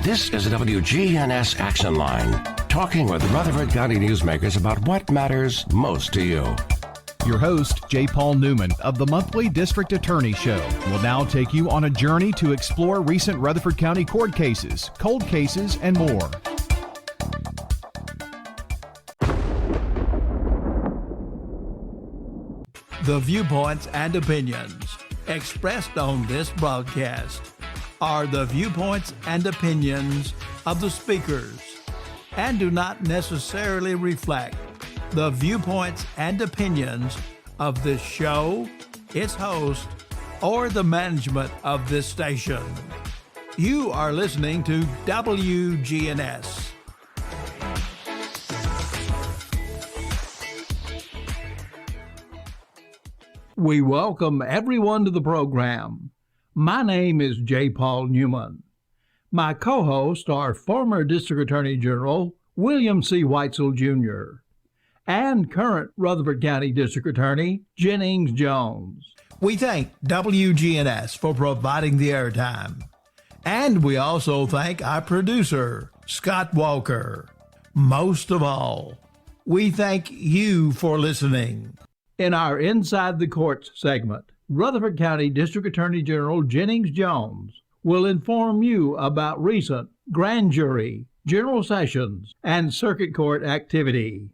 This is the WGNS Action Line, talking with Rutherford County newsmakers about what matters most to you. Your host, J. Paul Newman of the monthly District Attorney Show, will now take you on a journey to explore recent Rutherford County court cases, cold cases, and more. The viewpoints and opinions expressed on this broadcast are the viewpoints and opinions of the speakers and do not necessarily reflect the viewpoints and opinions of this show, its host, or the management of this station. You are listening to WGNS. We welcome everyone to the program. My name is J. Paul Newman. My co-hosts are former District Attorney General William C. Weitzel Jr. and current Rutherford County District Attorney Jennings Jones. We thank WGNS for providing the airtime. And we also thank our producer, Scott Walker. Most of all, we thank you for listening. In our Inside the Courts segment, Rutherford County District Attorney General Jennings Jones will inform you about recent grand jury, general sessions, and circuit court activity.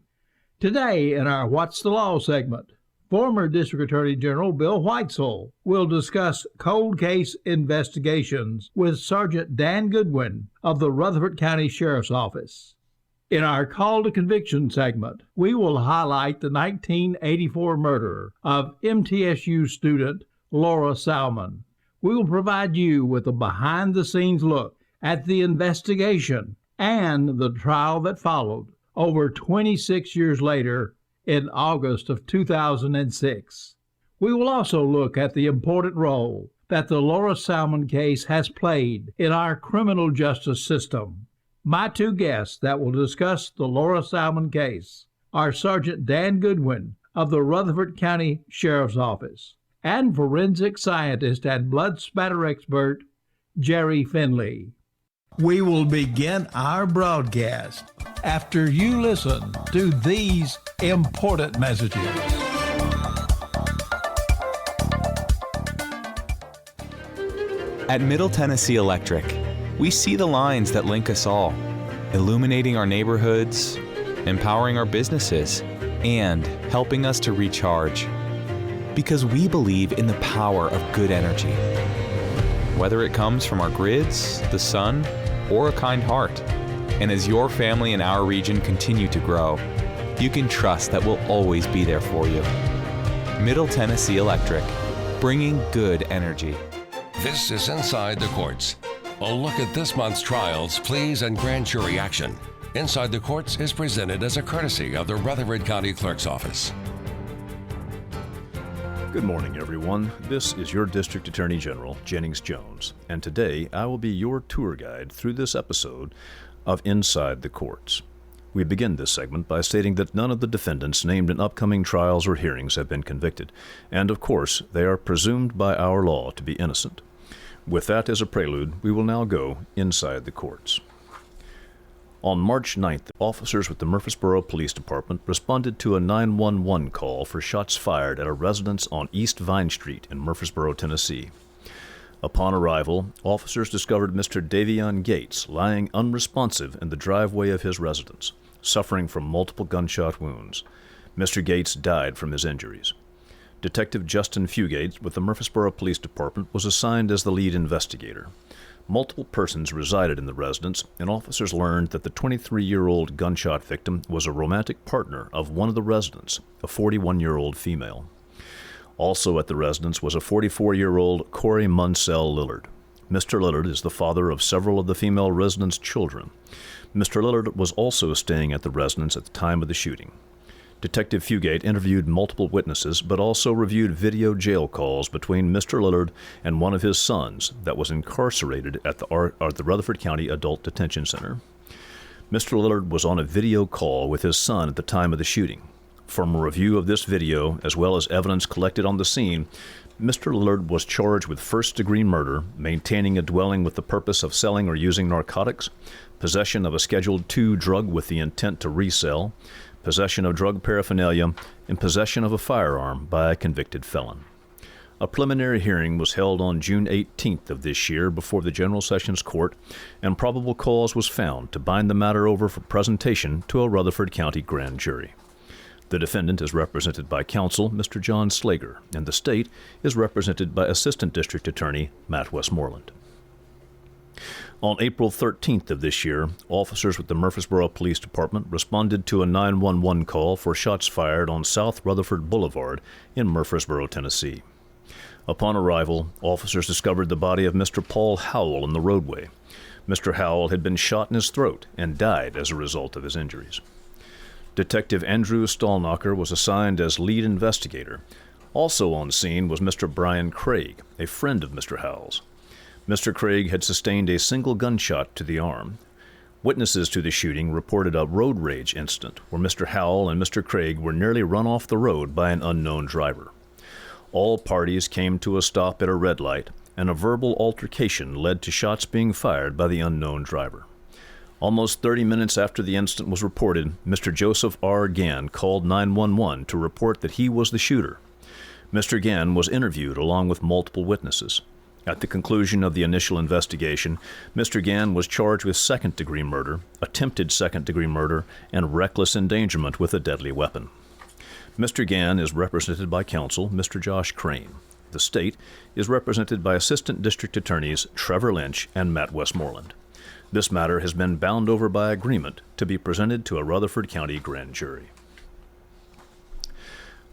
Today, in our What's the Law segment, former District Attorney General Bill Weitzel will discuss cold case investigations with Sergeant Dan Goodwin of the Rutherford County Sheriff's Office. In our Call to Conviction segment, we will highlight the 1984 murder of MTSU student Laura Salmon. We will provide you with a behind-the-scenes look at the investigation and the trial that followed over 26 years later in August of 2006. We will also look at the important role that the Laura Salmon case has played in our criminal justice system. My two guests that will discuss the Laura Salmon case are Sergeant Dan Goodwin of the Rutherford County Sheriff's Office and forensic scientist and blood spatter expert Jerry Finley. We will begin our broadcast after you listen to these important messages. At Middle Tennessee Electric, we see the lines that link us all, illuminating our neighborhoods, empowering our businesses, and helping us to recharge. Because we believe in the power of good energy. Whether it comes from our grids, the sun, or a kind heart. And as your family and our region continue to grow, you can trust that we'll always be there for you. Middle Tennessee Electric, bringing good energy. This is Inside the Courts. A look at this month's trials, pleas, and grand jury action. Inside the Courts is presented as a courtesy of the Rutherford County Clerk's Office. Good morning, everyone. This is your District Attorney General, Jennings Jones, and today I will be your tour guide through this episode of Inside the Courts. We begin this segment by stating that none of the defendants named in upcoming trials or hearings have been convicted, and of course, they are presumed by our law to be innocent. With that as a prelude, we will now go inside the courts. On March 9th, officers with the Murfreesboro Police Department responded to a 911 call for shots fired at a residence on East Vine Street in Murfreesboro, Tennessee. Upon arrival, officers discovered Mr. Davion Gates lying unresponsive in the driveway of his residence, suffering from multiple gunshot wounds. Mr. Gates died from his injuries. Detective Justin Fugate with the Murfreesboro Police Department was assigned as the lead investigator. Multiple persons resided in the residence, and officers learned that the 23-year-old gunshot victim was a romantic partner of one of the residents, a 41-year-old female. Also at the residence was a 44-year-old Corey Munsell Lillard. Mr. Lillard is the father of several of the female residents' children. Mr. Lillard was also staying at the residence at the time of the shooting. Detective Fugate interviewed multiple witnesses, but also reviewed video jail calls between Mr. Lillard and one of his sons that was incarcerated at the Rutherford County Adult Detention Center. Mr. Lillard was on a video call with his son at the time of the shooting. From a review of this video, as well as evidence collected on the scene, Mr. Lillard was charged with first-degree murder, maintaining a dwelling with the purpose of selling or using narcotics, possession of a Schedule II drug with the intent to resell, possession of drug paraphernalia, and possession of a firearm by a convicted felon. A preliminary hearing was held on June 18th of this year before the General Sessions Court, and probable cause was found to bind the matter over for presentation to a Rutherford County grand jury. The defendant is represented by counsel, Mr. John Slager, and the state is represented by Assistant District Attorney Matt Westmoreland. On April 13th of this year, officers with the Murfreesboro Police Department responded to a 911 call for shots fired on South Rutherford Boulevard in Murfreesboro, Tennessee. Upon arrival, officers discovered the body of Mr. Paul Howell in the roadway. Mr. Howell had been shot in his throat and died as a result of his injuries. Detective Andrew Stallknocker was assigned as lead investigator. Also on scene was Mr. Brian Craig, a friend of Mr. Howell's. Mr. Craig had sustained a single gunshot to the arm. Witnesses to the shooting reported a road rage incident where Mr. Howell and Mr. Craig were nearly run off the road by an unknown driver. All parties came to a stop at a red light, and a verbal altercation led to shots being fired by the unknown driver. Almost 30 minutes after the incident was reported, Mr. Joseph R. Gann called 911 to report that he was the shooter. Mr. Gann was interviewed along with multiple witnesses. At the conclusion of the initial investigation, Mr. Gann was charged with second-degree murder, attempted second-degree murder, and reckless endangerment with a deadly weapon. Mr. Gann is represented by counsel, Mr. Josh Crane. The state is represented by Assistant District Attorneys Trevor Lynch and Matt Westmoreland. This matter has been bound over by agreement to be presented to a Rutherford County grand jury.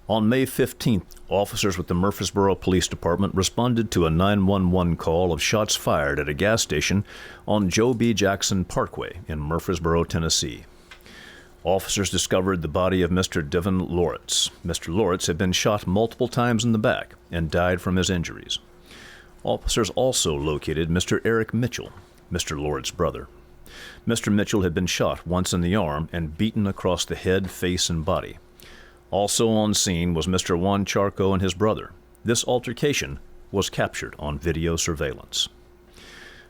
On May 15th, officers with the Murfreesboro Police Department responded to a 911 call of shots fired at a gas station on Joe B. Jackson Parkway in Murfreesboro, Tennessee. Officers discovered the body of Mr. Devin Loritz. Mr. Loritz had been shot multiple times in the back and died from his injuries. Officers also located Mr. Eric Mitchell, Mr. Loritz's brother. Mr. Mitchell had been shot once in the arm and beaten across the head, face, and body. Also on scene was Mr. Juan Charco and his brother. This altercation was captured on video surveillance.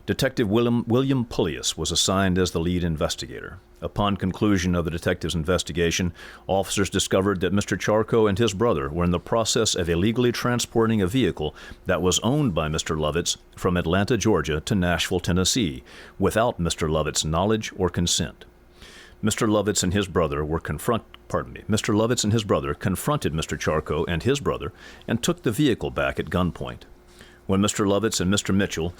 Detective William Pullius was assigned as the lead investigator. Upon conclusion of the detective's investigation, officers discovered that Mr. Charco and his brother were in the process of illegally transporting a vehicle that was owned by Mr. Lovitz from Atlanta, Georgia to Nashville, Tennessee, without Mr. Lovitz's knowledge or consent. Mr. Lovitz and his brother confronted Mr. Charco and his brother and took the vehicle back at gunpoint. When Mr. Lovitz and Mr. Mitchell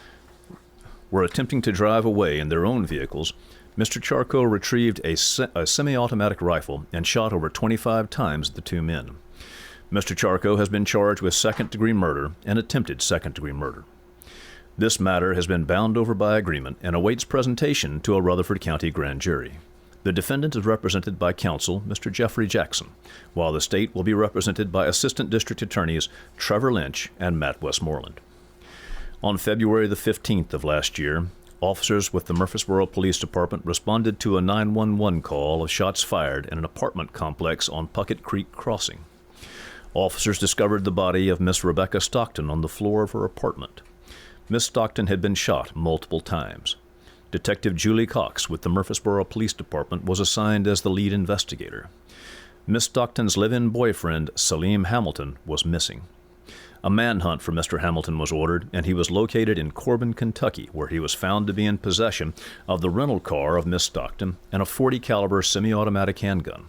were attempting to drive away in their own vehicles, Mr. Charco retrieved a semi-automatic rifle and shot over 25 times at the two men. Mr. Charco has been charged with second-degree murder and attempted second-degree murder. This matter has been bound over by agreement and awaits presentation to a Rutherford County grand jury. The defendant is represented by counsel, Mr. Jeffrey Jackson, while the state will be represented by Assistant District Attorneys Trevor Lynch and Matt Westmoreland. On February the 15th of last year, officers with the Murfreesboro Police Department responded to a 911 call of shots fired in an apartment complex on Puckett Creek Crossing. Officers discovered the body of Miss Rebecca Stockton on the floor of her apartment. Miss Stockton had been shot multiple times. Detective Julie Cox with the Murfreesboro Police Department was assigned as the lead investigator. Miss Stockton's live-in boyfriend, Salim Hamilton, was missing. A manhunt for Mr. Hamilton was ordered, and he was located in Corbin, Kentucky, where he was found to be in possession of the rental car of Miss Stockton and a .40 caliber semi-automatic handgun.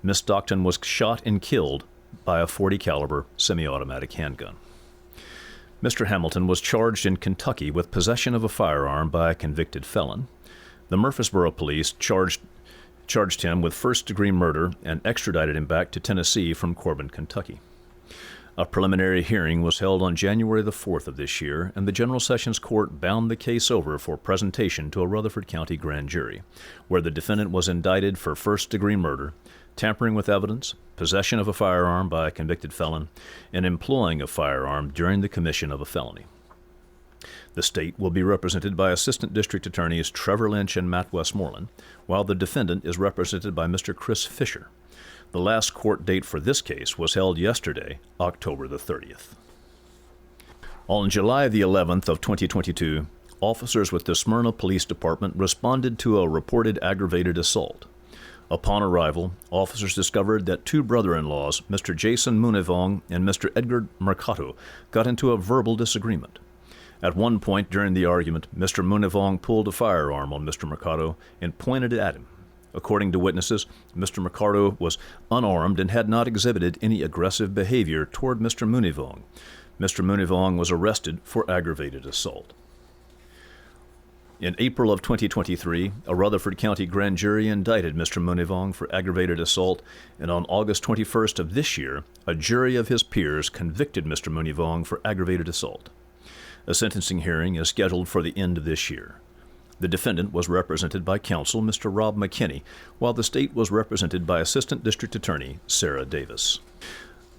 Miss Stockton was shot and killed by a .40 caliber semi-automatic handgun. Mr. Hamilton was charged in Kentucky with possession of a firearm by a convicted felon. The Murfreesboro police charged him with first-degree murder and extradited him back to Tennessee from Corbin, Kentucky. A preliminary hearing was held on January the 4th of this year, and the General Sessions Court bound the case over for presentation to a Rutherford County grand jury, where the defendant was indicted for first-degree murder, tampering with evidence, possession of a firearm by a convicted felon, and employing a firearm during the commission of a felony. The state will be represented by Assistant District Attorneys Trevor Lynch and Matt Westmoreland, while the defendant is represented by Mr. Chris Fisher. The last court date for this case was held yesterday, October the 30th. On July the 11th of 2022, officers with the Smyrna Police Department responded to a reported aggravated assault. Upon arrival, officers discovered that two brother-in-laws, Mr. Jason Munivong and Mr. Edgar Mercado, got into a verbal disagreement. At one point during the argument, Mr. Munivong pulled a firearm on Mr. Mercado and pointed it at him. According to witnesses, Mr. Mercado was unarmed and had not exhibited any aggressive behavior toward Mr. Munivong. Mr. Munivong was arrested for aggravated assault. In April of 2023, a Rutherford County grand jury indicted Mr. Munivong for aggravated assault, and on August 21st of this year, a jury of his peers convicted Mr. Munivong for aggravated assault. A sentencing hearing is scheduled for the end of this year. The defendant was represented by counsel Mr. Rob McKinney, while the state was represented by Assistant District Attorney Sarah Davis.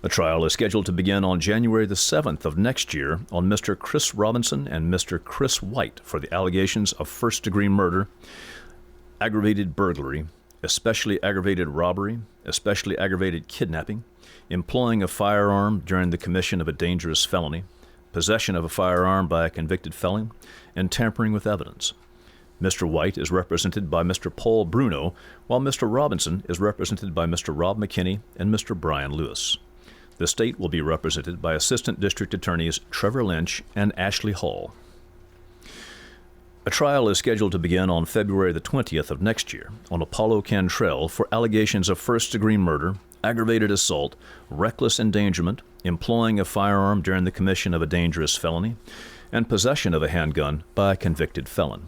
A trial is scheduled to begin on January the 7th of next year on Mr. Chris Robinson and Mr. Chris White for the allegations of first-degree murder, aggravated burglary, especially aggravated robbery, especially aggravated kidnapping, employing a firearm during the commission of a dangerous felony, possession of a firearm by a convicted felon, and tampering with evidence. Mr. White is represented by Mr. Paul Bruno, while Mr. Robinson is represented by Mr. Rob McKinney and Mr. Brian Lewis. The state will be represented by Assistant District Attorneys Trevor Lynch and Ashley Hall. A trial is scheduled to begin on February the 20th of next year on Apollo Cantrell for allegations of first-degree murder, aggravated assault, reckless endangerment, employing a firearm during the commission of a dangerous felony, and possession of a handgun by a convicted felon.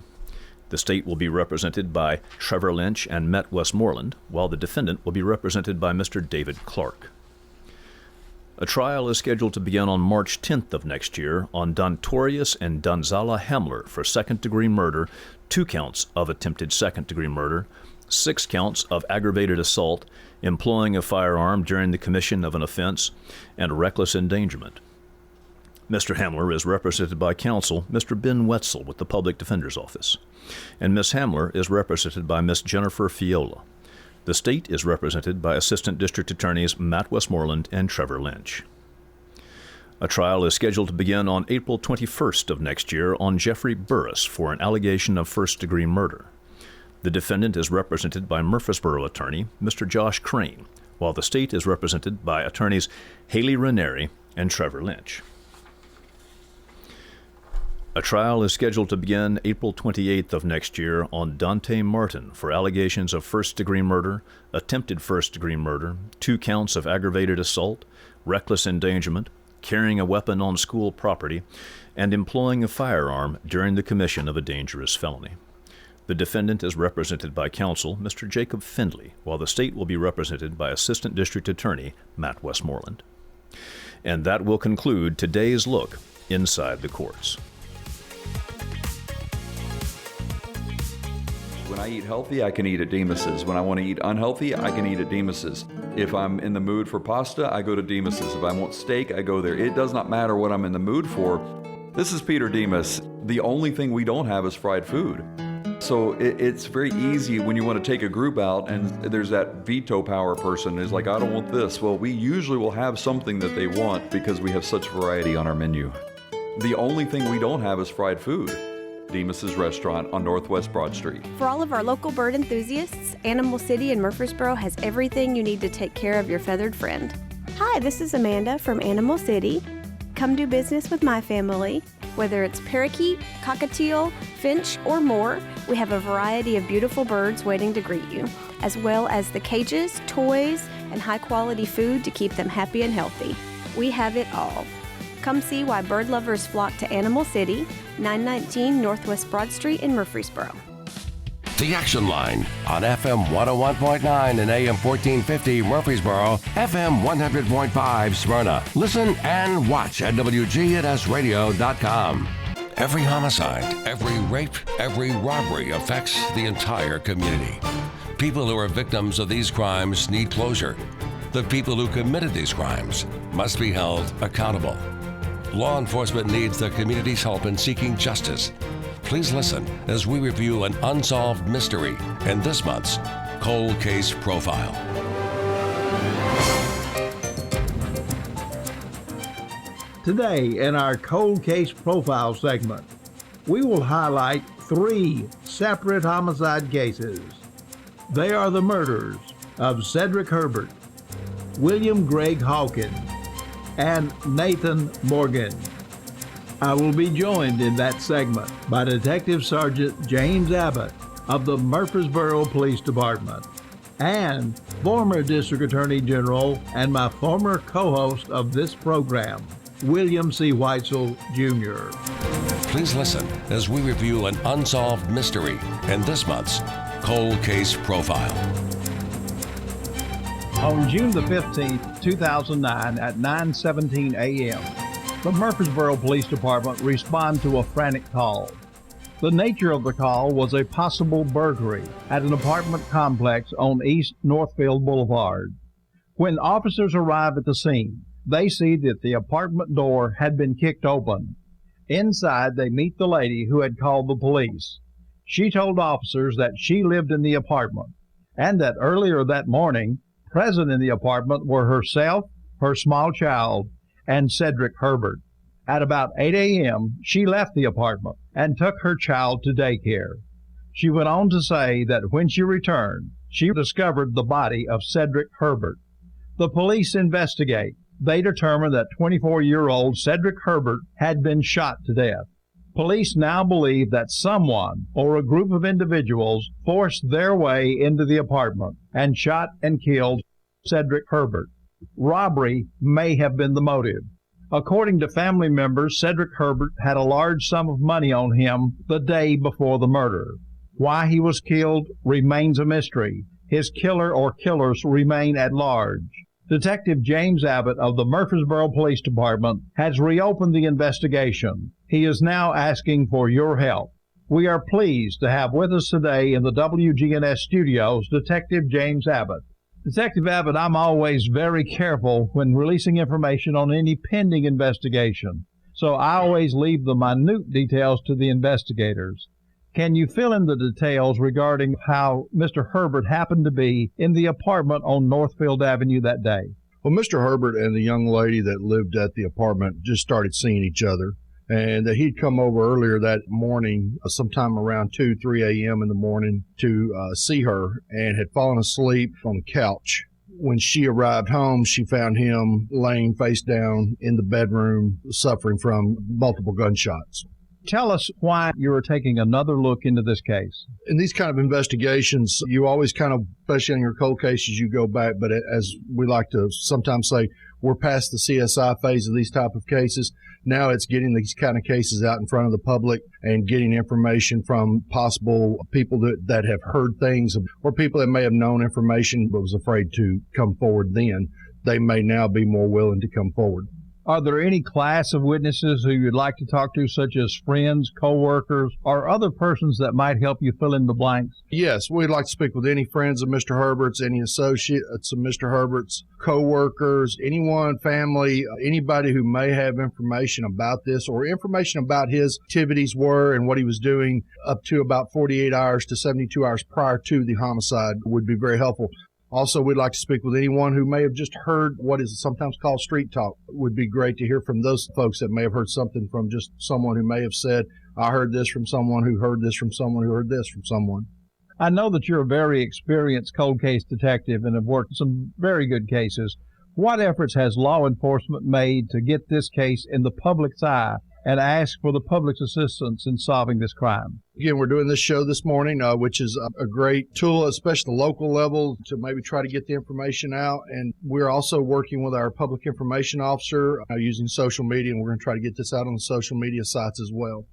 The state will be represented by Trevor Lynch and Met Westmoreland, while the defendant will be represented by Mr. David Clark. A trial is scheduled to begin on March 10th of next year on Dontorius and Donzala Hamler for second-degree murder, 2 counts of attempted second-degree murder, 6 counts of aggravated assault, employing a firearm during the commission of an offense, and reckless endangerment. Mr. Hamler is represented by counsel Mr. Ben Wetzel with the Public Defender's Office, and Ms. Hamler is represented by Ms. Jennifer Fiola. The state is represented by Assistant District Attorneys Matt Westmoreland and Trevor Lynch. A trial is scheduled to begin on April 21st of next year on Jeffrey Burris for an allegation of first-degree murder. The defendant is represented by Murfreesboro attorney Mr. Josh Crane, while the state is represented by attorneys Haley Ranieri and Trevor Lynch. A trial is scheduled to begin April 28th of next year on Dante Martin for allegations of first-degree murder, attempted first-degree murder, 2 counts of aggravated assault, reckless endangerment, carrying a weapon on school property, and employing a firearm during the commission of a dangerous felony. The defendant is represented by counsel Mr. Jacob Findley, while the state will be represented by Assistant District Attorney Matt Westmoreland. And that will conclude today's look inside the courts. When I eat healthy, I can eat at Demas's. When I want to eat unhealthy, I can eat at Demas's. If I'm in the mood for pasta, I go to Demas's. If I want steak, I go there. It does not matter what I'm in the mood for. This is Peter Demas. The only thing we don't have is fried food. So it's very easy when you want to take a group out and there's that veto power person who's like, I don't want this. Well, we usually will have something that they want because we have such variety on our menu. The only thing we don't have is fried food. Demas's Restaurant on Northwest Broad Street. For all of our local bird enthusiasts, Animal City in Murfreesboro has everything you need to take care of your feathered friend. Hi, this is Amanda from Animal City. Come do business with my family. Whether it's parakeet, cockatiel, finch, or more, we have a variety of beautiful birds waiting to greet you, as well as the cages, toys, and high-quality food to keep them happy and healthy. We have it all. Come see why bird lovers flock to Animal City, 919 Northwest Broad Street in Murfreesboro. The Action Line on FM 101.9 and AM 1450 Murfreesboro, FM 100.5 Smyrna. Listen and watch at WGNSradio.com. Every homicide, every rape, every robbery affects the entire community. People who are victims of these crimes need closure. The people who committed these crimes must be held accountable. Law enforcement needs the community's help in seeking justice. Please listen as we review an unsolved mystery in this month's Cold Case Profile. Today, in our Cold Case Profile segment, we will highlight 3 separate homicide cases. They are the murders of Cedric Herbert, William Greg Hawkins, and Nathan Morgan. I will be joined in that segment by Detective Sergeant James Abbott of the Murfreesboro Police Department and former District Attorney General and my former co-host of this program, William C. Weitzel, Jr. Please listen as we review an unsolved mystery in this month's Cold Case Profile. On June the 15th, 2009 at 9:17 a.m., the Murfreesboro Police Department responded to a frantic call. The nature of the call was a possible burglary at an apartment complex on East Northfield Boulevard. When officers arrive at the scene, they see that the apartment door had been kicked open. Inside, they meet the lady who had called the police. She told officers that she lived in the apartment and that earlier that morning, present in the apartment were herself, her small child, and Cedric Herbert. At about 8 a.m., she left the apartment and took her child to daycare. She went on to say that when she returned, she discovered the body of Cedric Herbert. The police investigate. They determined that 24-year-old Cedric Herbert had been shot to death. Police now believe that someone or a group of individuals forced their way into the apartment and shot and killed Cedric Herbert. Robbery may have been the motive. According to family members, Cedric Herbert had a large sum of money on him the day before the murder. Why he was killed remains a mystery. His killer or killers remain at large. Detective James Abbott of the Murfreesboro Police Department has reopened the investigation. He is now asking for your help. We are pleased to have with us today in the WGNS studios Detective James Abbott. Detective Abbott, I'm always very careful when releasing information on any pending investigation, so I always leave the minute details to the investigators. Can you fill in the details regarding how Mr. Herbert happened to be in the apartment on Northfield Avenue that day? Well, Mr. Herbert and the young lady that lived at the apartment just started seeing each other, and he'd come over earlier that morning, sometime around 2, 3 a.m. in the morning, to see her, and had fallen asleep on the couch. When she arrived home, she found him laying face down in the bedroom, suffering from multiple gunshots. Tell us why you are taking another look into this case. In these kind of investigations, you always kind of, especially in your cold cases, you go back, but as we like to sometimes say, we're past the CSI phase of these type of cases. Now it's getting these kind of cases out in front of the public and getting information from possible people that have heard things, or people that may have known information but was afraid to come forward then. They may now be more willing to come forward. Are there any class of witnesses who you'd like to talk to, such as friends, co-workers, or other persons that might help you fill in the blanks? Yes, we'd like to speak with any friends of Mr. Herbert's, any associates of Mr. Herbert's, co-workers, anyone, family, anybody who may have information about this or information about his activities were and what he was doing up to about 48 hours to 72 hours prior to the homicide would be very helpful. Also, we'd like to speak with anyone who may have just heard what is sometimes called street talk. It would be great to hear from those folks that may have heard something from just someone who may have said, I heard this from someone who heard this from someone who heard this from someone. I know that you're a very experienced cold case detective and have worked some very good cases. What efforts has law enforcement made to get this case in the public's eye and ask for the public's assistance in solving this crime? Again, we're doing this show this morning, which is a great tool, especially the local level, to maybe try to get the information out. And we're also working with our public information officer using social media, and we're going to try to get this out on the social media sites as well.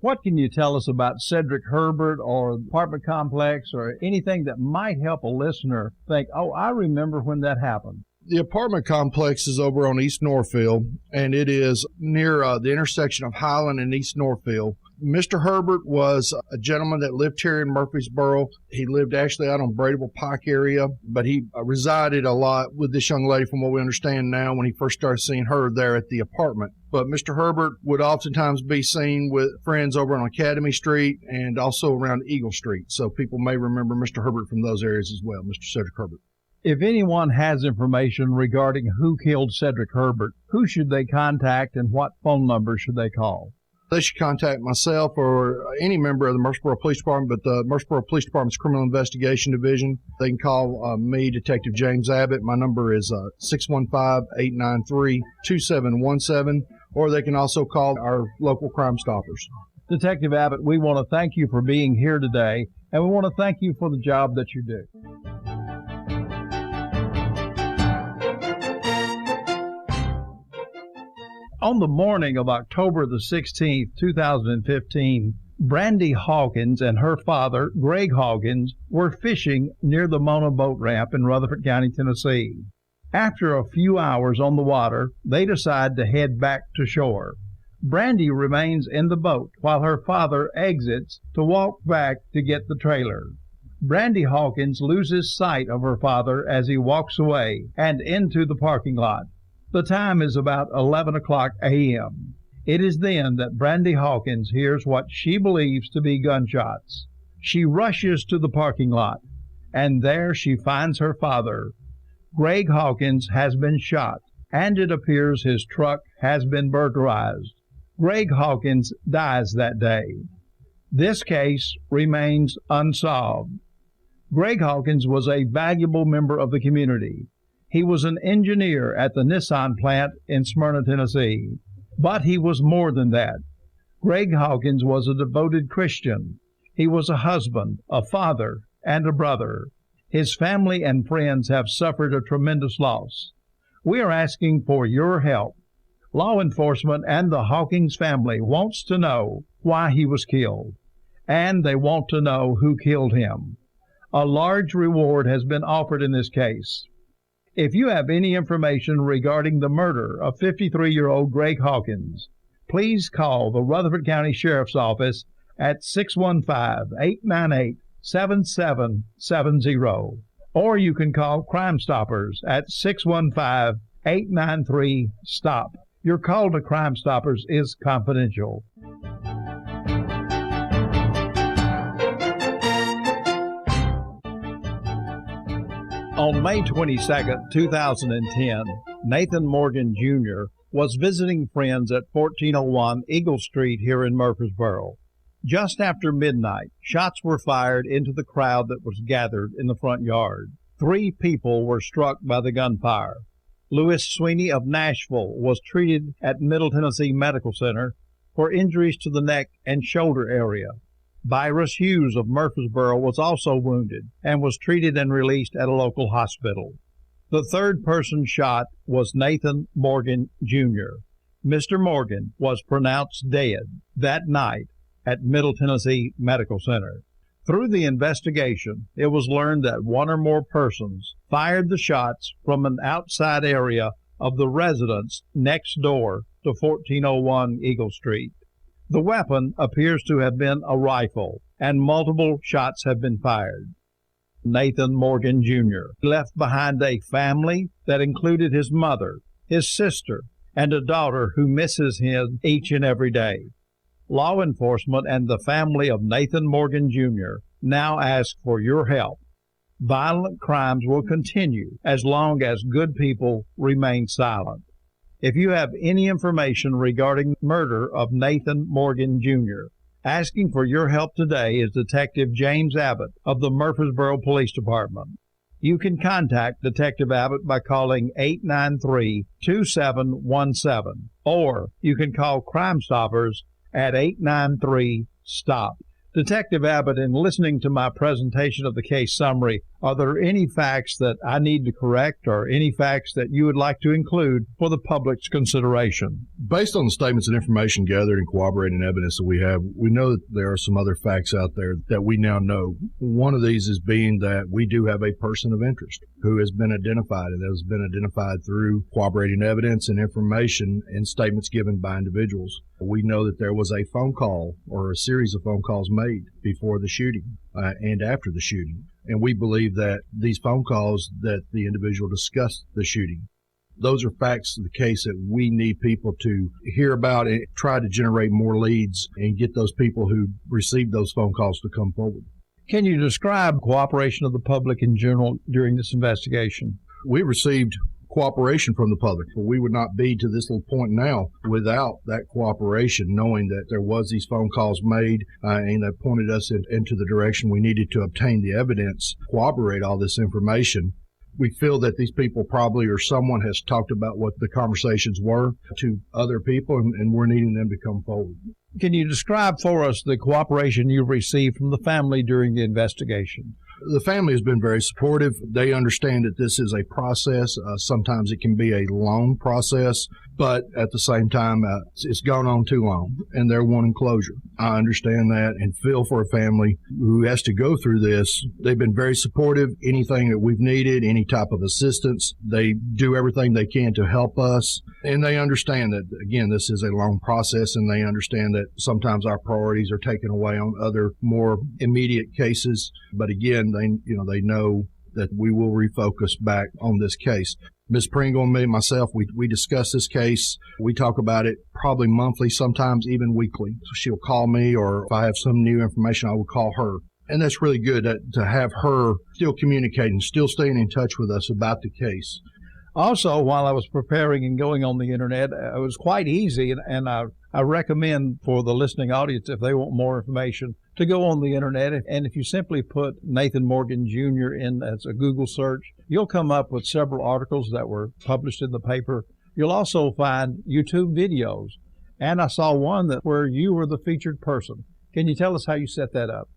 What can you tell us about Cedric Herbert or the apartment complex or anything that might help a listener think, oh, I remember when that happened? The apartment complex is over on East Northfield, and it is near the intersection of Highland and East Northfield. Mr. Herbert was a gentleman that lived here in Murfreesboro. He lived actually out on Bradable Pike area, but he resided a lot with this young lady from what we understand now when he first started seeing her there at the apartment. But Mr. Herbert would oftentimes be seen with friends over on Academy Street and also around Eagle Street. So people may remember Mr. Herbert from those areas as well, Mr. Cedric Herbert. If anyone has information regarding who killed Cedric Herbert, who should they contact and what phone number should they call? They should contact myself or any member of the Murfreesboro Police Department, but the Murfreesboro Police Department's Criminal Investigation Division. They can call me, Detective James Abbott. My number is 615-893-2717, or they can also call our local Crime Stoppers. Detective Abbott, we want to thank you for being here today, and we want to thank you for the job that you do. On the morning of October the 16th, 2015, Brandy Hawkins and her father, Greg Hawkins, were fishing near the Mona boat ramp in Rutherford County, Tennessee. After a few hours on the water, they decide to head back to shore. Brandy remains in the boat while her father exits to walk back to get the trailer. Brandy Hawkins loses sight of her father as he walks away and into the parking lot. The time is about 11 o'clock a.m. It is then that Brandy Hawkins hears what she believes to be gunshots. She rushes to the parking lot, and there she finds her father. Greg Hawkins has been shot, and it appears his truck has been burglarized. Greg Hawkins dies that day. This case remains unsolved. Greg Hawkins was a valuable member of the community. He was an engineer at the Nissan plant in Smyrna, Tennessee. But he was more than that. Greg Hawkins was a devoted Christian. He was a husband, a father, and a brother. His family and friends have suffered a tremendous loss. We are asking for your help. Law enforcement and the Hawkins family wants to know why he was killed, and they want to know who killed him. A large reward has been offered in this case. If you have any information regarding the murder of 53-year-old Greg Hawkins, please call the Rutherford County Sheriff's Office at 615-898-7770, or you can call Crime Stoppers at 615-893-STOP. Your call to Crime Stoppers is confidential. On May 22, 2010, Nathan Morgan Jr. was visiting friends at 1401 Eagle Street here in Murfreesboro. Just after midnight, shots were fired into the crowd that was gathered in the front yard. 3 people were struck by the gunfire. Lewis Sweeney of Nashville was treated at Middle Tennessee Medical Center for injuries to the neck and shoulder area. Byrus Hughes of Murfreesboro was also wounded and was treated and released at a local hospital. The third person shot was Nathan Morgan Jr. Mr. Morgan was pronounced dead that night at Middle Tennessee Medical Center. Through the investigation, it was learned that one or more persons fired the shots from an outside area of the residence next door to 1401 Eagle Street. The weapon appears to have been a rifle, and multiple shots have been fired. Nathan Morgan Jr. left behind a family that included his mother, his sister, and a daughter who misses him each and every day. Law enforcement and the family of Nathan Morgan Jr. now ask for your help. Violent crimes will continue as long as good people remain silent. If you have any information regarding the murder of Nathan Morgan Jr., asking for your help today is Detective James Abbott of the Murfreesboro Police Department. You can contact Detective Abbott by calling 893-2717, or you can call Crime Stoppers at 893-STOP. Detective Abbott, in listening to my presentation of the case summary, are there any facts that I need to correct or any facts that you would like to include for the public's consideration? Based on the statements and information gathered and corroborating evidence that we have, we know that there are some other facts out there that we now know. One of these is being that we do have a person of interest who has been identified, and that has been identified through corroborating evidence and information and statements given by individuals. We know that there was a phone call or a series of phone calls made before the shooting and after the shooting. And we believe that these phone calls that the individual discussed the shooting, those are facts of the case that we need people to hear about and try to generate more leads and get those people who received those phone calls to come forward. Can you describe cooperation of the public in general during this investigation? We received cooperation from the public. We would not be to this little point now without that cooperation, knowing that there was these phone calls made and that pointed us into the direction we needed to obtain the evidence, corroborate all this information. We feel that these people probably or someone has talked about what the conversations were to other people, and we're needing them to come forward. Can you describe for us the cooperation you've received from the family during the investigation? The family has been very supportive. They understand that this is a process. Sometimes it can be a long process, but at the same time, it's gone on too long, and they're wanting closure. I understand that and feel for a family who has to go through this. They've been very supportive. Anything that we've needed, any type of assistance, they do everything they can to help us. And they understand that, again, this is a long process, and they understand that sometimes our priorities are taken away on other more immediate cases. But again, they know that we will refocus back on this case. Ms. Pringle and me, myself, we discuss this case. We talk about it probably monthly, sometimes even weekly. So she'll call me, or if I have some new information, I will call her. And that's really good to have her still communicating, still staying in touch with us about the case. Also, while I was preparing and going on the internet, it was quite easy, and I recommend for the listening audience, if they want more information, to go on the internet. And if you simply put Nathan Morgan Jr. in as a Google search, you'll come up with several articles that were published in the paper. You'll also find YouTube videos. And I saw one where you were the featured person. Can you tell us how you set that up?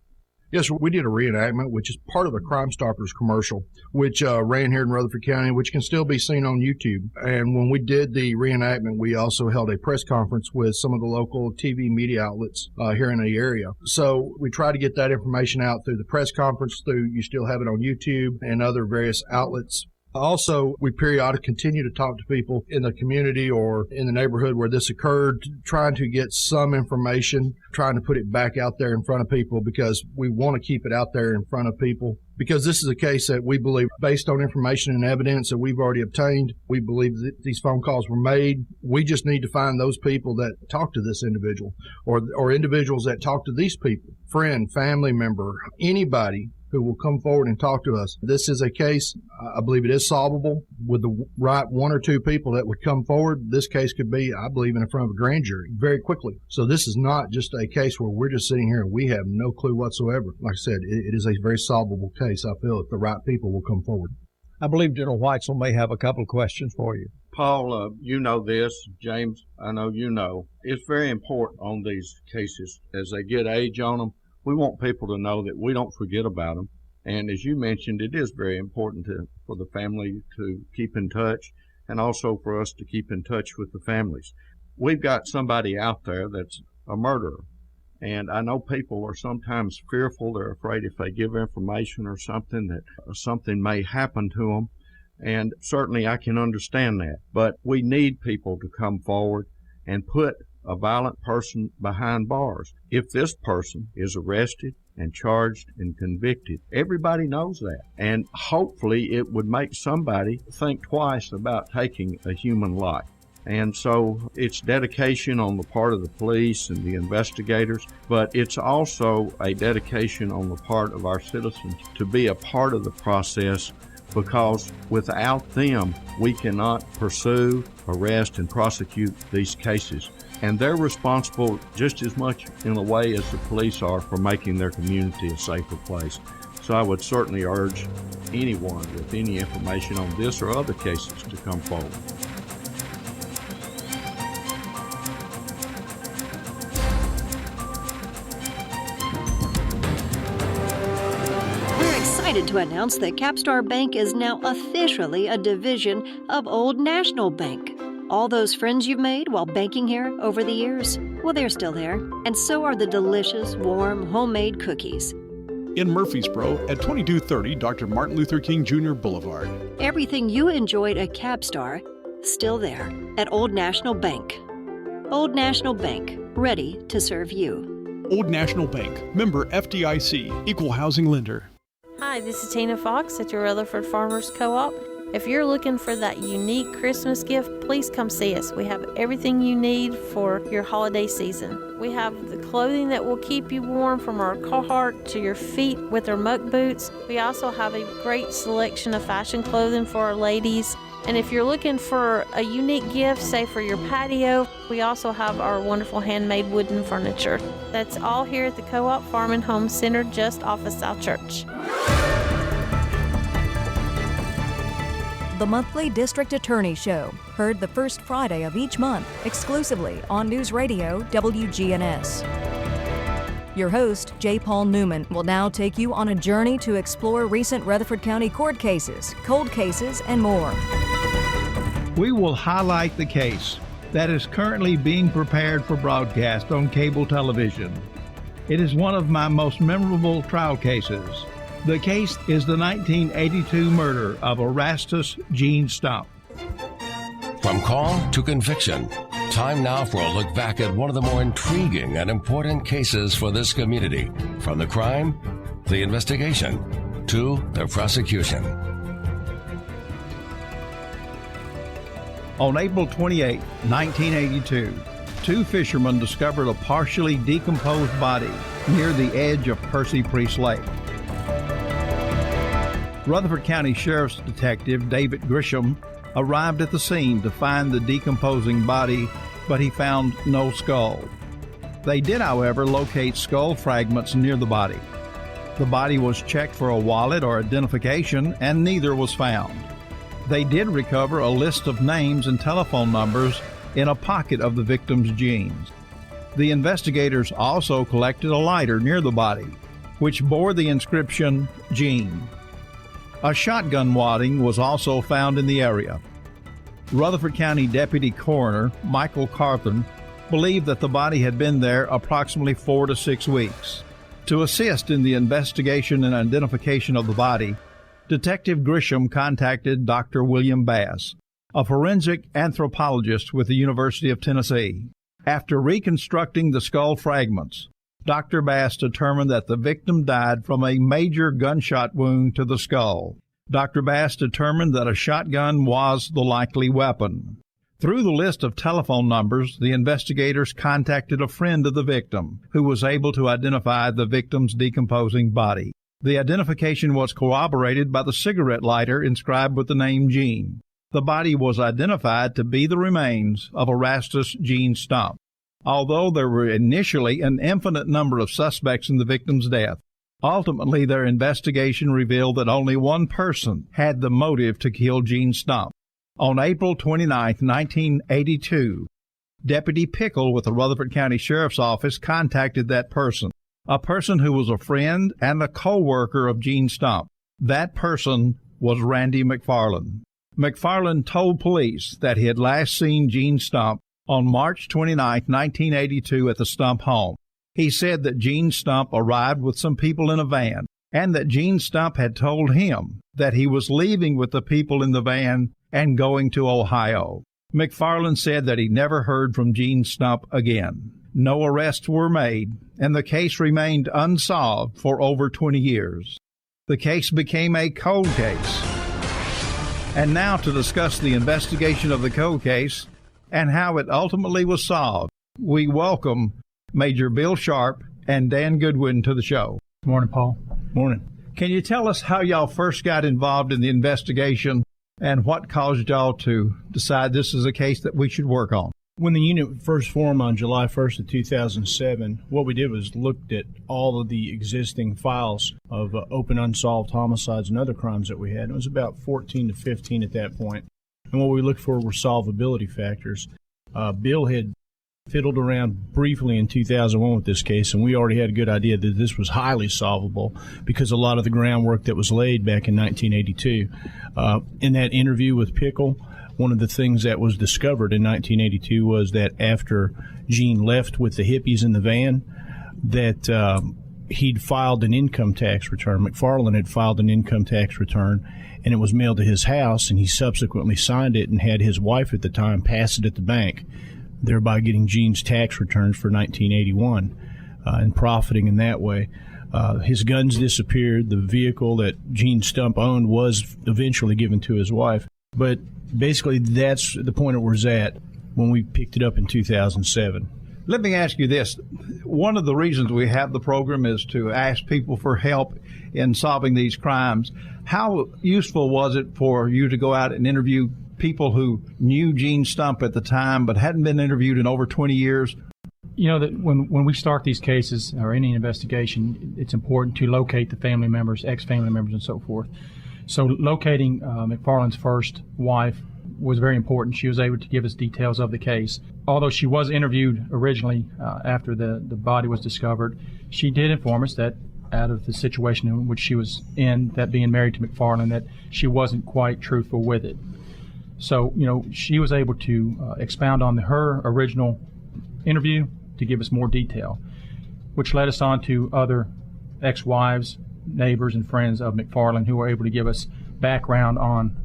Yes, we did a reenactment, which is part of a Crime Stoppers commercial, which ran here in Rutherford County, which can still be seen on YouTube. And when we did the reenactment, we also held a press conference with some of the local TV media outlets here in the area. So we try to get that information out through the press conference, you still have it on YouTube and other various outlets. Also, we periodically continue to talk to people in the community or in the neighborhood where this occurred, trying to get some information, trying to put it back out there in front of people, because we want to keep it out there in front of people. Because this is a case that we believe, based on information and evidence that we've already obtained, we believe that these phone calls were made. We just need to find those people that talk to this individual, or individuals that talk to these people, friend, family member, anybody who will come forward and talk to us. This is a case, I believe it is solvable with the right one or two people that would come forward. This case could be, I believe, in front of a grand jury very quickly. So this is not just a case where we're just sitting here and we have no clue whatsoever. Like I said, it is a very solvable case. I feel if the right people will come forward. I believe General Weitzel may have a couple of questions for you. Paul, you know this. James, I know you know. It's very important on these cases as they get age on them. We want people to know that we don't forget about them. And as you mentioned, it is very important for the family to keep in touch, and also for us to keep in touch with the families. We've got somebody out there that's a murderer. And I know people are sometimes fearful. They're afraid if they give information or something that something may happen to them. And certainly I can understand that. But we need people to come forward and put a violent person behind bars. If this person is arrested and charged and convicted, everybody knows that. And hopefully it would make somebody think twice about taking a human life. And so it's dedication on the part of the police and the investigators, but it's also a dedication on the part of our citizens to be a part of the process, because without them, we cannot pursue, arrest, and prosecute these cases. And they're responsible just as much in a way as the police are for making their community a safer place. So I would certainly urge anyone with any information on this or other cases to come forward. We're excited to announce that Capstar Bank is now officially a division of Old National Bank. All those friends you've made while banking here over the years, well, they're still there. And so are the delicious, warm, homemade cookies. In Murfreesboro at 2230 Dr. Martin Luther King Jr. Boulevard. Everything you enjoyed at Capstar, still there at Old National Bank. Old National Bank, ready to serve you. Old National Bank, member FDIC, equal housing lender. Hi, this is Tina Fox at your Rutherford Farmers Co-op. If you're looking for that unique Christmas gift, please come see us. We have everything you need for your holiday season. We have the clothing that will keep you warm, from our Carhartt to your feet with our muck boots. We also have a great selection of fashion clothing for our ladies. And if you're looking for a unique gift, say for your patio, we also have our wonderful handmade wooden furniture. That's all here at the Co-op Farm and Home Center, just off of South Church. The monthly District Attorney Show, heard the first Friday of each month, exclusively on News Radio WGNS. Your host, J. Paul Newman, will now take you on a journey to explore recent Rutherford County court cases, cold cases, and more. We will highlight the case that is currently being prepared for broadcast on cable television. It is one of my most memorable trial cases. The case is the 1982 murder of Erastus Gene Stump. From call to conviction, time now for a look back at one of the more intriguing and important cases for this community. From the crime, the investigation, to the prosecution. On April 28, 1982, two fishermen discovered a partially decomposed body near the edge of Percy Priest Lake. Rutherford County Sheriff's Detective David Grisham arrived at the scene to find the decomposing body, but he found no skull. They did, however, locate skull fragments near the body. The body was checked for a wallet or identification, and neither was found. They did recover a list of names and telephone numbers in a pocket of the victim's jeans. The investigators also collected a lighter near the body, which bore the inscription, Gene. A shotgun wadding was also found in the area. Rutherford County Deputy Coroner Michael Carthen believed that the body had been there approximately 4 to 6 weeks. To assist in the investigation and identification of the body, Detective Grisham contacted Dr. William Bass, a forensic anthropologist with the University of Tennessee. After reconstructing the skull fragments, Dr. Bass determined that the victim died from a major gunshot wound to the skull. Dr. Bass determined that a shotgun was the likely weapon. Through the list of telephone numbers, the investigators contacted a friend of the victim, who was able to identify the victim's decomposing body. The identification was corroborated by the cigarette lighter inscribed with the name Gene. The body was identified to be the remains of Erastus Gene Stump. Although there were initially an infinite number of suspects in the victim's death, ultimately their investigation revealed that only one person had the motive to kill Gene Stump. On April 29, 1982, Deputy Pickle with the Rutherford County Sheriff's Office contacted that person, a person who was a friend and a co-worker of Gene Stump. That person was Randy McFarland. McFarland told police that he had last seen Gene Stump on March 29, 1982 at the Stump home. He said that Gene Stump arrived with some people in a van, and that Gene Stump had told him that he was leaving with the people in the van and going to Ohio. McFarland said that he never heard from Gene Stump again. No arrests were made, and the case remained unsolved for over 20 years. The case became a cold case. And now to discuss the investigation of the cold case and how it ultimately was solved, we welcome Major Bill Sharp and Dan Goodwin to the show. Morning, Paul. Morning. Can you tell us how y'all first got involved in the investigation and what caused y'all to decide this is a case that we should work on? When the unit first formed on July 1st of 2007, what we did was looked at all of the existing files of open unsolved homicides and other crimes that we had. It was about 14 to 15 at that point. And what we looked for were solvability factors. Bill had fiddled around briefly in 2001 with this case, and we already had a good idea that this was highly solvable because a lot of the groundwork that was laid back in 1982. In that interview with Pickle, one of the things that was discovered in 1982 was that after Gene left with the hippies in the van, that he'd filed an income tax return. McFarland had filed an income tax return, and it was mailed to his house, and he subsequently signed it and had his wife at the time pass it at the bank, thereby getting Gene's tax returns for 1981 and profiting in that way. His guns disappeared. The vehicle that Gene Stump owned was eventually given to his wife. But basically, that's the point it was at when we picked it up in 2007. Let me ask you this. One of the reasons we have the program is to ask people for help in solving these crimes. How useful was it for you to go out and interview people who knew Gene Stump at the time but hadn't been interviewed in over 20 years? You know that when we start these cases or any investigation, it's important to locate the family members, ex-family members, and so forth. So locating McFarland's first wife was very important. She was able to give us details of the case. Although she was interviewed originally after the body was discovered, she did inform us that out of the situation in which she was in, that being married to McFarland, that she wasn't quite truthful with it. So, you know, she was able to expound on her original interview to give us more detail, which led us on to other ex-wives, neighbors, and friends of McFarland who were able to give us background on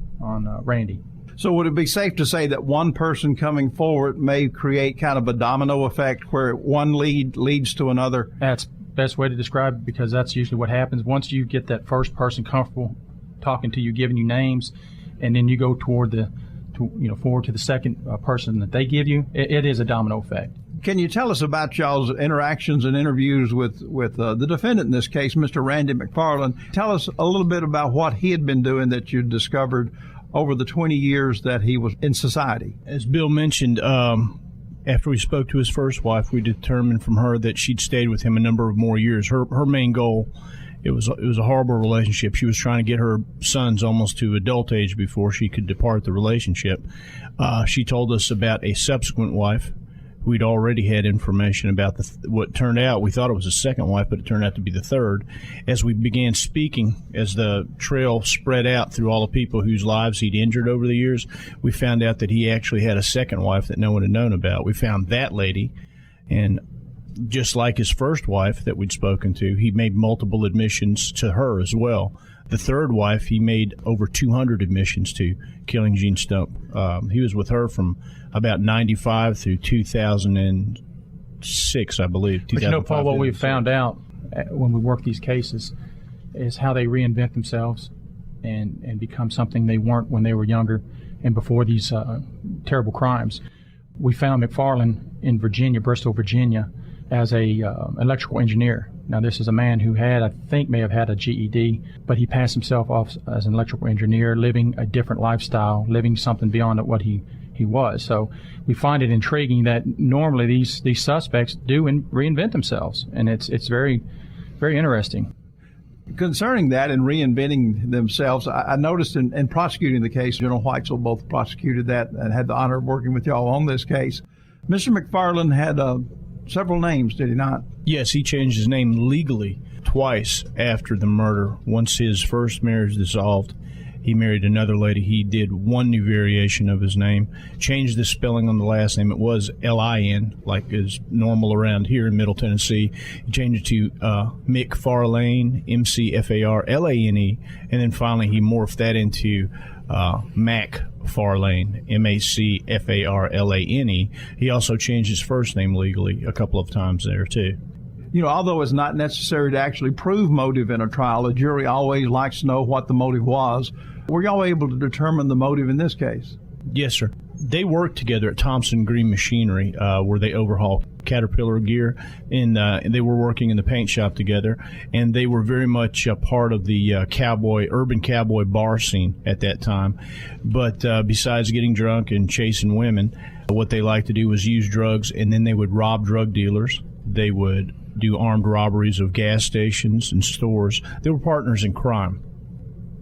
Randy. So would it be safe to say that one person coming forward may create kind of a domino effect where one lead leads to another? That's the best way to describe it, because that's usually what happens. Once you get that first person comfortable talking to you, giving you names, and then you go forward to the second person that they give you, it is a domino effect. Can you tell us about y'all's interactions and interviews with the defendant in this case, Mr. Randy McFarland? Tell us a little bit about what he had been doing that you discovered over the 20 years that he was in society. As Bill mentioned, after we spoke to his first wife, we determined from her that she'd stayed with him a number of more years. Her main goal, it was a horrible relationship. She was trying to get her sons almost to adult age before she could depart the relationship. She told us about a subsequent wife. We'd already had information about what turned out. We thought it was a second wife, but it turned out to be the third. As we began speaking, as the trail spread out through all the people whose lives he'd injured over the years, we found out that he actually had a second wife that no one had known about. We found that lady, and just like his first wife that we'd spoken to, he made multiple admissions to her as well. The third wife, he made over 200 admissions to, killing Gene Stump. He was with her from about 95 through 2006, I believe. But you know, Paul, what we found out when we work these cases is how they reinvent themselves and become something they weren't when they were younger and before these terrible crimes. We found McFarland in Virginia, Bristol, Virginia, as a electrical engineer. Now, this is a man who may have had a GED, but he passed himself off as an electrical engineer, living a different lifestyle, living something beyond what he was. So we find it intriguing that normally these suspects do reinvent themselves, and it's very, very interesting. Concerning that and reinventing themselves, I noticed in prosecuting the case, General Whitesell both prosecuted that and had the honor of working with y'all on this case. Mr. McFarland had several names, did he not? Yes, he changed his name legally twice after the murder. Once his first marriage dissolved, he married another lady. He did one new variation of his name, changed the spelling on the last name. It was L-I-N, like is normal around here in Middle Tennessee. He changed it to McFarlane, M-C-F-A-R-L-A-N-E, and then finally he morphed that into MacFarlane, M-A-C-F-A-R-L-A-N-E. He also changed his first name legally a couple of times there, too. You know, although it's not necessary to actually prove motive in a trial, a jury always likes to know what the motive was. Were y'all able to determine the motive in this case? Yes, sir. They worked together at Thompson Green Machinery, where they overhaul Caterpillar gear, and they were working in the paint shop together, and they were very much a part of the urban cowboy bar scene at that time. But besides getting drunk and chasing women, what they liked to do was use drugs, and then they would rob drug dealers. They would do armed robberies of gas stations and stores. They were partners in crime.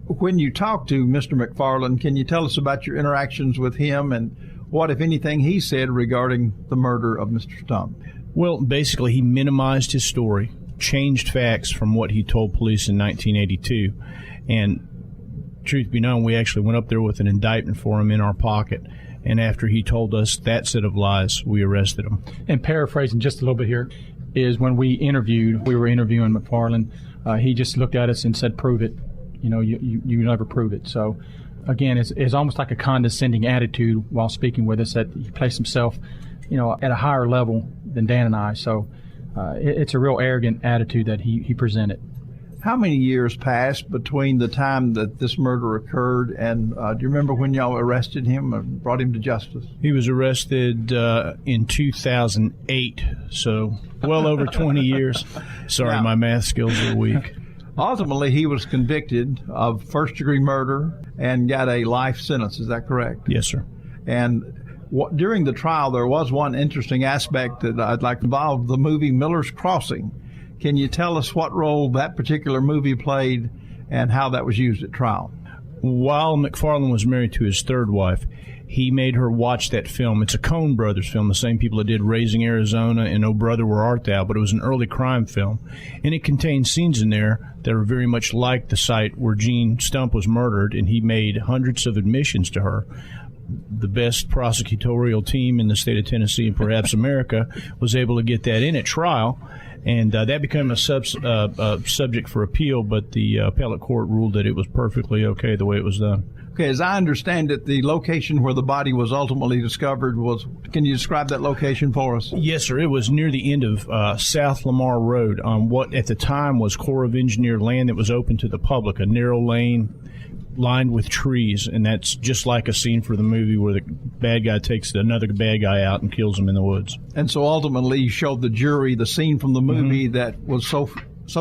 When you talked to Mr. McFarland, can you tell us about your interactions with him and what, if anything, he said regarding the murder of Mr. Stump? Well, basically, he minimized his story, changed facts from what he told police in 1982, and truth be known, we actually went up there with an indictment for him in our pocket, and after he told us that set of lies, we arrested him. And paraphrasing just a little bit here, is when we were interviewing McFarland, he just looked at us and said, "Prove it. You know, you never prove it." So, again, it's almost like a condescending attitude while speaking with us, that he placed himself, you know, at a higher level than Dan and I. So, it's a real arrogant attitude that he presented. How many years passed between the time that this murder occurred and do you remember when y'all arrested him and brought him to justice? He was arrested in 2008, so well over 20 years. Sorry, Now, my math skills are weak. Ultimately, he was convicted of first-degree murder and got a life sentence. Is that correct? Yes, sir. And during the trial, there was one interesting aspect that I'd like to involve, the movie Miller's Crossing. Can you tell us what role that particular movie played and how that was used at trial? While McFarland was married to his third wife, he made her watch that film. It's a Coen Brothers film, the same people that did Raising Arizona and Oh Brother, Where Art Thou, but it was an early crime film. And it contained scenes in there that are very much like the site where Gene Stump was murdered, and he made hundreds of admissions to her. The best prosecutorial team in the state of Tennessee and perhaps America was able to get that in at trial. And that became a subject for appeal, but the appellate court ruled that it was perfectly okay the way it was done. Okay, as I understand it, the location where the body was ultimately discovered was, can you describe that location for us? Yes, sir. It was near the end of South Lamar Road on what at the time was Corps of Engineer land that was open to the public, a narrow lane lined with trees, and that's just like a scene for the movie where the bad guy takes another bad guy out and kills him in the woods. And so ultimately you showed the jury the scene from the movie that was so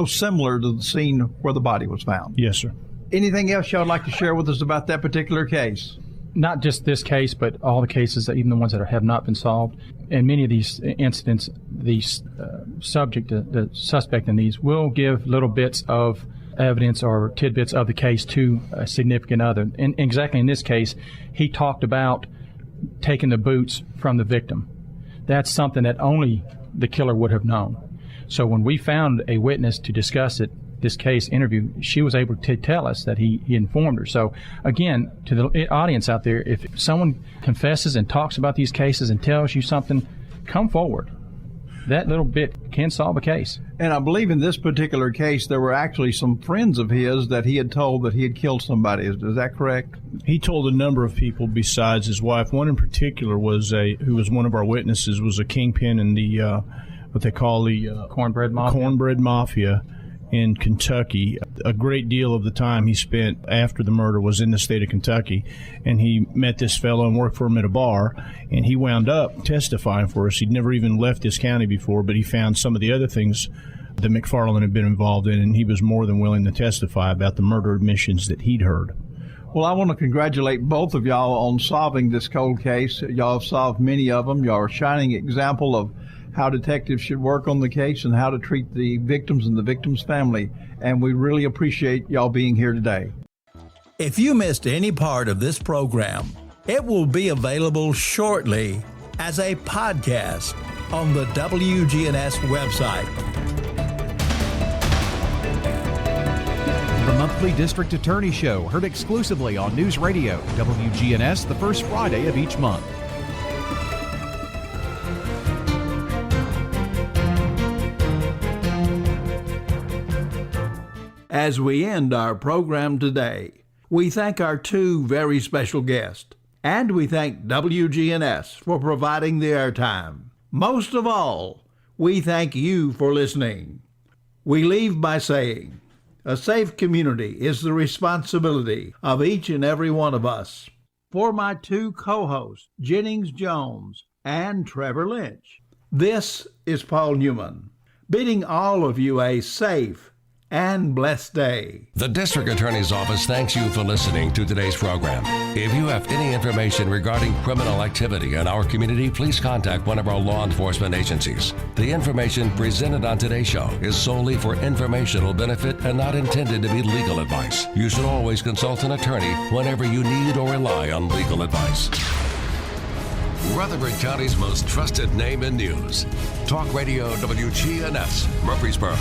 similar to the scene where the body was found. Yes, sir. Anything else y'all would like to share with us about that particular case? Not just this case, but all the cases, even the ones that have not been solved. In many of these incidents, the suspect in these will give little bits of evidence or tidbits of the case to a significant other. And exactly in this case, he talked about taking the boots from the victim. That's something that only the killer would have known. So when we found a witness to discuss this case interview, she was able to tell us that he informed her. So again, to the audience out there, if someone confesses and talks about these cases and tells you something, come forward. That little bit can solve a case. And I believe in this particular case, there were actually some friends of his that he had told that he had killed somebody. Is that correct? He told a number of people besides his wife. One in particular who was one of our witnesses, was a kingpin in the what they call the cornbread mafia in Kentucky. A great deal of the time he spent after the murder was in the state of Kentucky, and he met this fellow and worked for him at a bar, and he wound up testifying for us. He'd never even left this county before, but he found some of the other things that McFarland had been involved in, and he was more than willing to testify about the murder admissions that he'd heard. Well, I want to congratulate both of y'all on solving this cold case. Y'all have solved many of them. Y'all are a shining example of how detectives should work on the case and how to treat the victims and the victim's family. And we really appreciate y'all being here today. If you missed any part of this program, it will be available shortly as a podcast on the WGNS website. The monthly District Attorney Show, heard exclusively on News Radio WGNS the first Friday of each month. As we end our program today, we thank our two very special guests, and we thank WGNS for providing the airtime. Most of all, we thank you for listening. We leave by saying, a safe community is the responsibility of each and every one of us. For my two co-hosts, Jennings Jones and Trevor Lynch, this is Paul Newman, bidding all of you a safe and blessed day. The District Attorney's Office thanks you for listening to today's program. If you have any information regarding criminal activity in our community, please contact one of our law enforcement agencies. The information presented on today's show is solely for informational benefit and not intended to be legal advice. You should always consult an attorney whenever you need or rely on legal advice. Rutherford County's most trusted name in news. Talk Radio WGNS, Murfreesboro.